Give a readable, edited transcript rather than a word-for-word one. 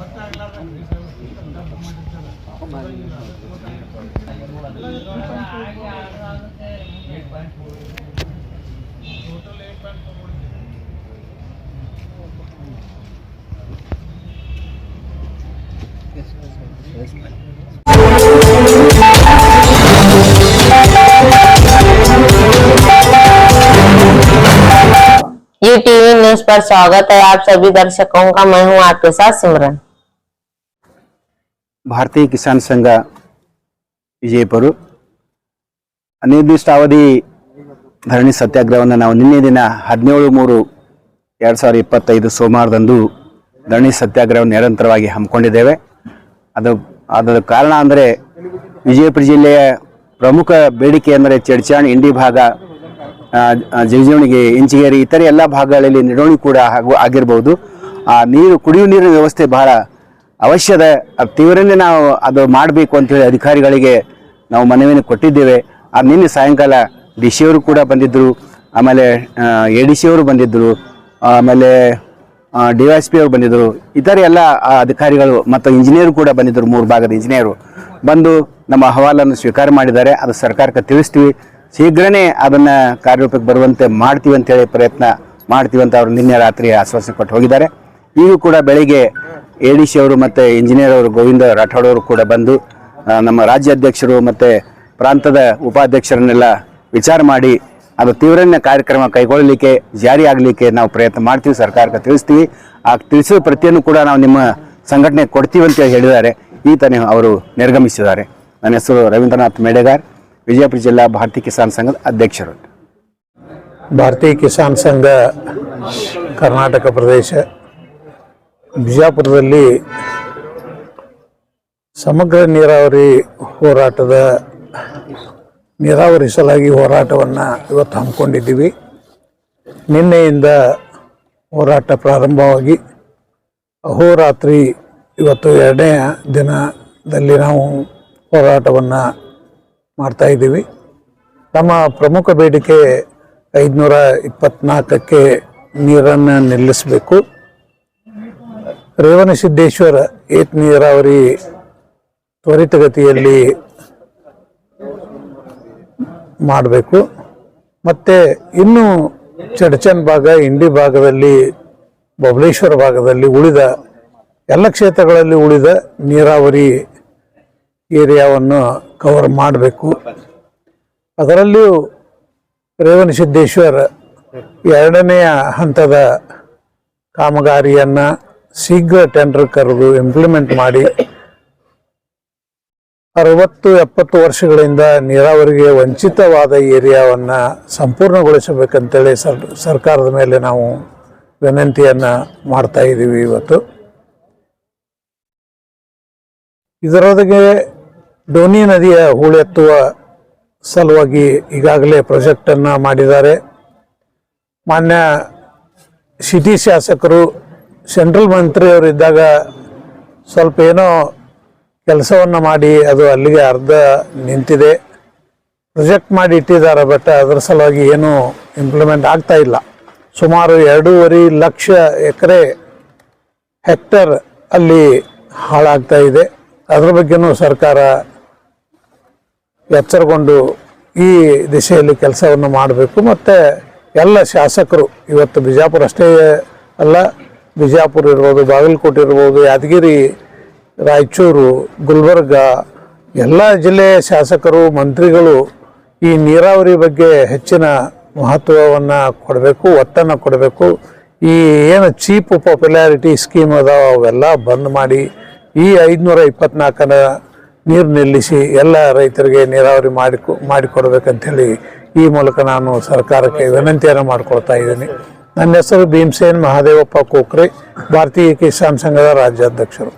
ये TV news पर स्वागत है। आप सभी दर्शकों का। मैं हूं आपके साथ सिमरन। भारतीय किसान संघ ವಿಜಯಪುರ ಅನಿರ್ದಿಷ್ಟಾವಧಿ ಧರಣಿ ಸತ್ಯಾಗ್ರಹವನ್ನು ನಾವು ನಿನ್ನೆ ದಿನ 17/3/2025 ಸೋಮವಾರದಂದು ಧರಣಿ ಸತ್ಯಾಗ್ರಹವನ್ನು ನಿರಂತರವಾಗಿ ಹಮ್ಮಿಕೊಂಡಿದ್ದೇವೆ. ಅದರ ಕಾರಣ ಅಂದರೆ ವಿಜಯಪುರ ಜಿಲ್ಲೆಯ ಪ್ರಮುಖ ಬೇಡಿಕೆ ಅಂದರೆ ಚಡ್ಚಾಣ್ ಇಂಡಿ ಭಾಗ, ಜಗಜೀವಣಿಗೆ, ಇಂಚಿಗೇರಿ ಇತರೆ ಎಲ್ಲ ಭಾಗಗಳಲ್ಲಿ ನಿರ್ವಹಣೆ ಕೂಡ ಆಗಿರಬಹುದು. ನೀರು ಕುಡಿಯುವ ನೀರಿನ ವ್ಯವಸ್ಥೆ ಬಹಳ ಅವಶ್ಯದ, ತೀವ್ರನೇ ನಾವು ಅದು ಮಾಡಬೇಕು ಅಂತೇಳಿ ಅಧಿಕಾರಿಗಳಿಗೆ ನಾವು ಮನವಿಯನ್ನು ಕೊಟ್ಟಿದ್ದೇವೆ. ನಿನ್ನೆ ಸಾಯಂಕಾಲ ಡಿ ಸಿ ಅವರು ಕೂಡ ಬಂದಿದ್ದರು, ಆಮೇಲೆ ಎ ಡಿ ಸಿ ಅವರು ಬಂದಿದ್ದರು, ಆಮೇಲೆ DYSP ಅವರು ಬಂದಿದ್ದರು, ಇತರೆ ಎಲ್ಲ ಅಧಿಕಾರಿಗಳು ಮತ್ತು ಇಂಜಿನಿಯರ್ ಕೂಡ ಬಂದಿದ್ದರು. 3 ಭಾಗದ ಇಂಜಿನಿಯರು ಬಂದು ನಮ್ಮ ಅಹವಾಲನ್ನು ಸ್ವೀಕಾರ ಮಾಡಿದ್ದಾರೆ. ಅದು ಸರ್ಕಾರಕ್ಕೆ ತಿಳಿಸ್ತೀವಿ, ಶೀಘ್ರನೇ ಅದನ್ನು ಕಾರ್ಯರೂಪಕ್ಕೆ ಬರುವಂತೆ ಮಾಡ್ತೀವಿ ಅಂತೇಳಿ ಪ್ರಯತ್ನ ಮಾಡ್ತೀವಿ ಅಂತ ಅವರು ನಿನ್ನೆ ರಾತ್ರಿ ಆಶ್ವಾಸನೆ ಕೊಟ್ಟು ಹೋಗಿದ್ದಾರೆ. ಈಗೂ ಕೂಡ ಬೆಳಿಗ್ಗೆ ADC ಅವರು ಮತ್ತು ಇಂಜಿನಿಯರ್ ಅವರು ಗೋವಿಂದ ರಾಠೋಡ್ ಅವರು ಕೂಡ ಬಂದು ನಮ್ಮ ರಾಜ್ಯಾಧ್ಯಕ್ಷರು ಮತ್ತು ಪ್ರಾಂತದ ಉಪಾಧ್ಯಕ್ಷರನ್ನೆಲ್ಲ ವಿಚಾರ ಮಾಡಿ ಅದು ತೀವ್ರನ ಕಾರ್ಯಕ್ರಮ ಕೈಗೊಳ್ಳಲಿಕ್ಕೆ, ಜಾರಿ ಆಗಲಿಕ್ಕೆ ನಾವು ಪ್ರಯತ್ನ ಮಾಡ್ತೀವಿ, ಸರ್ಕಾರಕ್ಕೆ ತಿಳಿಸ್ತೀವಿ. ಆ ತಿಳಿಸಿದ ಪ್ರತಿಯನ್ನು ಕೂಡ ನಾವು ನಿಮ್ಮ ಸಂಘಟನೆಗೆ ಕೊಡ್ತೀವಿ ಅಂತೇಳಿ ಹೇಳಿದ್ದಾರೆ. ಈತನೇ ಅವರು ನಿರ್ಗಮಿಸಿದ್ದಾರೆ. ನನ್ನ ಹೆಸರು ರವೀಂದ್ರನಾಥ್ ಮೇಡೆಗಾರ್, ವಿಜಯಪುರ ಜಿಲ್ಲಾ ಭಾರತೀಯ ಕಿಸಾನ್ ಸಂಘದ ಅಧ್ಯಕ್ಷರು. ಭಾರತೀಯ ಕಿಸಾನ್ ಸಂಘ ಕರ್ನಾಟಕ ಪ್ರದೇಶ ಬಿಜಾಪುರದಲ್ಲಿ ಸಮಗ್ರ ನೀರಾವರಿ ಹೋರಾಟದ ನೀರಾವರಿ ಸಲಾಗಿ ಹೋರಾಟವನ್ನು ಇವತ್ತು ಹಮ್ಮಿಕೊಂಡಿದ್ದೀವಿ. ನಿನ್ನೆಯಿಂದ ಹೋರಾಟ ಪ್ರಾರಂಭವಾಗಿ ಅಹೋರಾತ್ರಿ ಇವತ್ತು 2ನೇ ದಿನದಲ್ಲಿ ನಾವು ಹೋರಾಟವನ್ನು ಮಾಡ್ತಾಯಿದ್ದೀವಿ. ನಮ್ಮ ಪ್ರಮುಖ ಬೇಡಿಕೆ 524ಕ್ಕೆ ನೀರನ್ನು ನಿಲ್ಲಿಸಬೇಕು. ರೇವಣಸಿದ್ದೇಶ್ವರ ಏತ ನೀರಾವರಿ ತ್ವರಿತಗತಿಯಲ್ಲಿ ಮಾಡಬೇಕು. ಮತ್ತು ಇನ್ನು ಚಡ್ಚನ್ ಭಾಗ, ಇಂಡಿ ಭಾಗದಲ್ಲಿ, ಬಬಲೇಶ್ವರ ಭಾಗದಲ್ಲಿ ಉಳಿದ ಎಲ್ಲ ಕ್ಷೇತ್ರಗಳಲ್ಲಿ ಉಳಿದ ನೀರಾವರಿ ಏರಿಯಾವನ್ನು ಕವರ್ ಮಾಡಬೇಕು. ಅದರಲ್ಲಿಯೂ ರೇವಣಸಿದ್ದೇಶ್ವರ 2ನೇ ಹಂತದ ಕಾಮಗಾರಿಯನ್ನು ಶೀಘ್ರ ಟೆಂಡರ್ ಕರೆದು ಇಂಪ್ಲಿಮೆಂಟ್ ಮಾಡಿ 60-70 ವರ್ಷಗಳಿಂದ ನೀರಾವರಿಗೆ ವಂಚಿತವಾದ ಏರಿಯಾವನ್ನು ಸಂಪೂರ್ಣಗೊಳಿಸಬೇಕಂತೇಳಿ ಸರ್ಕಾರದ ಮೇಲೆ ನಾವು ವಿನಂತಿಯನ್ನು ಮಾಡ್ತಾ ಇದ್ದೀವಿ. ಇವತ್ತು ಇದರೊಳಗೆ ಡೋನಿ ನದಿಯ ಹೂಳೆತ್ತುವ ಸಲುವಾಗಿ ಈಗಾಗಲೇ ಪ್ರಾಜೆಕ್ಟನ್ನು ಮಾಡಿದ್ದಾರೆ. ಮಾನ್ಯ ಸಿಟಿ ಶಾಸಕರು ಸೆಂಟ್ರಲ್ ಮಂತ್ರಿಯವರಿದ್ದಾಗ ಸ್ವಲ್ಪ ಏನೋ ಕೆಲಸವನ್ನು ಮಾಡಿ ಅದು ಅಲ್ಲಿಗೆ ಅರ್ಧ ನಿಂತಿದೆ. ಪ್ರೊಜೆಕ್ಟ್ ಮಾಡಿ ಇಟ್ಟಿದ್ದಾರೆ, ಬಟ್ ಅದರ ಸಲುವಾಗಿ ಏನೂ ಇಂಪ್ಲಿಮೆಂಟ್ ಆಗ್ತಾ ಇಲ್ಲ. ಸುಮಾರು 2.5 ಲಕ್ಷ ಹೆಕ್ಟರ್ ಅಲ್ಲಿ ಹಾಳಾಗ್ತಾ ಇದೆ. ಅದರ ಬಗ್ಗೆನೂ ಸರ್ಕಾರ ಎಚ್ಚರಗೊಂಡು ಈ ದಿಶೆಯಲ್ಲಿ ಕೆಲಸವನ್ನು ಮಾಡಬೇಕು. ಮತ್ತು ಎಲ್ಲ ಶಾಸಕರು ಇವತ್ತು ಬಿಜಾಪುರ ಅಷ್ಟೇ ಅಲ್ಲ, ಬಿಜಾಪುರ ಇರ್ಬೋದು, ಬಾಗಲಕೋಟೆ ಇರ್ಬೋದು, ಯಾದಗಿರಿ, ರಾಯಚೂರು, ಗುಲ್ಬರ್ಗ ಎಲ್ಲ ಜಿಲ್ಲೆಯ ಶಾಸಕರು, ಮಂತ್ರಿಗಳು ಈ ನೀರಾವರಿ ಬಗ್ಗೆ ಹೆಚ್ಚಿನ ಮಹತ್ವವನ್ನು ಕೊಡಬೇಕು, ಒತ್ತನ್ನು ಕೊಡಬೇಕು. ಈ ಏನು ಚೀಪ್ ಪಾಪ್ಯುಲಾರಿಟಿ ಸ್ಕೀಮ್ ಅದಾವ ಅವೆಲ್ಲ ಬಂದ್ ಮಾಡಿ ಈ 524ನ ನೀರು ನಿಲ್ಲಿಸಿ ಎಲ್ಲ ರೈತರಿಗೆ ನೀರಾವರಿ ಮಾಡಿಕೊಡ್ಬೇಕಂತೇಳಿ ಈ ಮೂಲಕ ನಾನು ಸರ್ಕಾರಕ್ಕೆ ವಿನಂತಿಯನ್ನು ಮಾಡಿಕೊಳ್ತಾ ಇದ್ದೀನಿ. ನನ್ನ ಹೆಸರು ಭೀಮಸೇನ್ ಮಹಾದೇವಪ್ಪ ಕೋಕ್ರೆ, ಭಾರತೀಯ ಕಿಸಾನ್ ಸಂಘದ ರಾಜ್ಯಾಧ್ಯಕ್ಷರು.